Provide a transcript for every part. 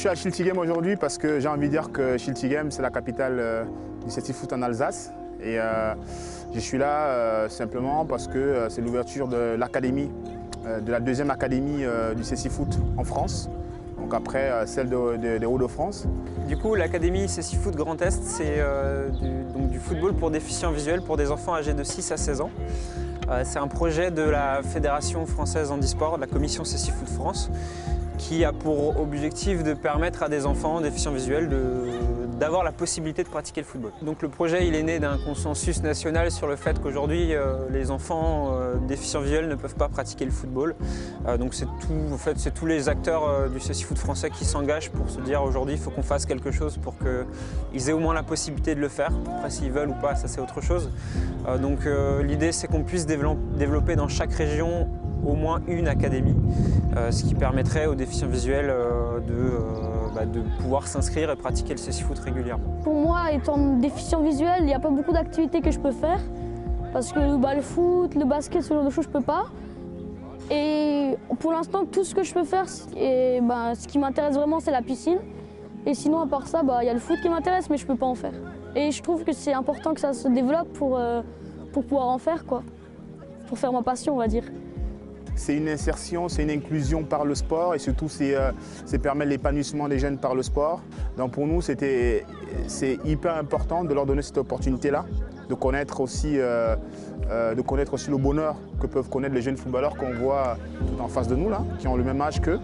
suis à Schiltigheim aujourd'hui parce que j'ai envie de dire que Schiltigheim, c'est la capitale du cécifoot en Alsace. Et je suis là simplement parce que c'est l'ouverture de l'académie, de la deuxième académie du cécifoot en France. Donc après celle des Hauts-de-France. Du coup, l'académie cécifoot Grand Est, c'est du football pour déficients visuels pour des enfants âgés de 6 à 16 ans. C'est un projet de la Fédération française handisport, de la commission cécifoot France, qui a pour objectif de permettre à des enfants déficients visuels d'avoir la possibilité de pratiquer le football. Donc le projet il est né d'un consensus national sur le fait qu'aujourd'hui les enfants déficients visuels ne peuvent pas pratiquer le football. Donc c'est tous les acteurs du cécifoot français qui s'engagent pour se dire aujourd'hui il faut qu'on fasse quelque chose pour qu'ils aient au moins la possibilité de le faire. Après s'ils veulent ou pas, ça c'est autre chose. Donc l'idée c'est qu'on puisse développer dans chaque région au moins une académie, ce qui permettrait aux déficients visuels de pouvoir s'inscrire et pratiquer le cécifoot régulièrement. Pour moi, étant déficient visuel, il n'y a pas beaucoup d'activités que je peux faire parce que le foot, le basket, ce genre de choses, je ne peux pas. Et pour l'instant, tout ce que je peux faire, ce qui m'intéresse vraiment, c'est la piscine. Et sinon, à part ça, il y a le foot qui m'intéresse, mais je ne peux pas en faire. Et je trouve que c'est important que ça se développe pour pouvoir en faire, quoi. Pour faire ma passion, on va dire. C'est une insertion, c'est une inclusion par le sport et surtout c'est permettre l'épanouissement des jeunes par le sport. Donc pour nous, c'est hyper important de leur donner cette opportunité-là, de connaître aussi le bonheur que peuvent connaître les jeunes footballeurs qu'on voit tout en face de nous, là, qui ont le même âge qu'eux.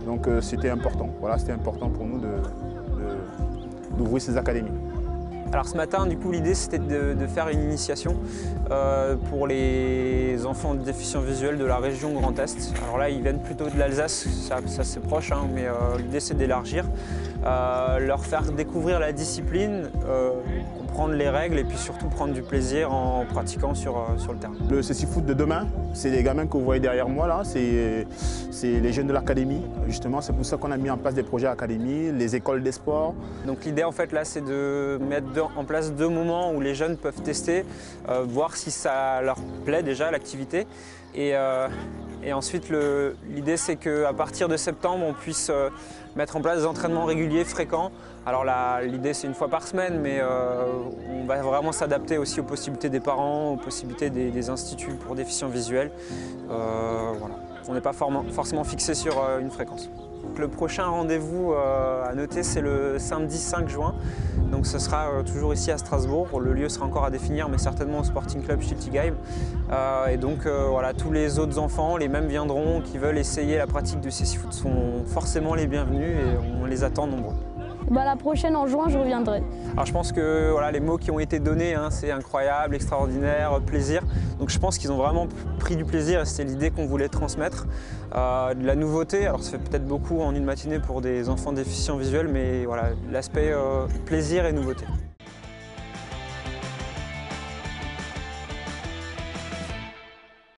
Donc c'était important. Voilà, c'était important pour nous d'ouvrir ces académies. Alors ce matin, du coup, l'idée c'était de faire une initiation pour les enfants déficients visuels de la région Grand Est. Alors là, ils viennent plutôt de l'Alsace, ça c'est proche, hein, mais l'idée c'est d'élargir, leur faire découvrir la discipline, comprendre les règles et puis surtout prendre du plaisir en pratiquant sur le terrain. Le cécifoot de demain, c'est les gamins que vous voyez derrière moi là, c'est les jeunes de l'académie. Justement, c'est pour ça qu'on a mis en place des projets académie, les écoles des sports. Donc l'idée en fait là, c'est de mettre en place 2 moments où les jeunes peuvent tester, voir si ça leur plaît déjà l'activité. Et ensuite, l'idée c'est qu'à partir de septembre, on puisse mettre en place des entraînements réguliers, fréquents. Alors là, l'idée c'est 1 fois par semaine, mais on va vraiment s'adapter aussi aux possibilités des parents, aux possibilités des instituts pour déficients visuels. Voilà. On n'est pas forcément fixé sur une fréquence. Le prochain rendez-vous à noter, c'est le samedi 5 juin. Donc ce sera toujours ici à Strasbourg. Le lieu sera encore à définir, mais certainement au Sporting Club Schiltigheim. Et donc voilà, tous les autres enfants, les mêmes viendront, qui veulent essayer la pratique du cécifoot sont forcément les bienvenus et on les attend nombreux. La prochaine en juin, je reviendrai. Alors je pense que voilà, les mots qui ont été donnés, hein, c'est incroyable, extraordinaire, plaisir. Donc je pense qu'ils ont vraiment pris du plaisir et c'était l'idée qu'on voulait transmettre. De la nouveauté, alors ça fait peut-être beaucoup en une matinée pour des enfants déficients visuels, mais voilà, l'aspect plaisir et nouveauté.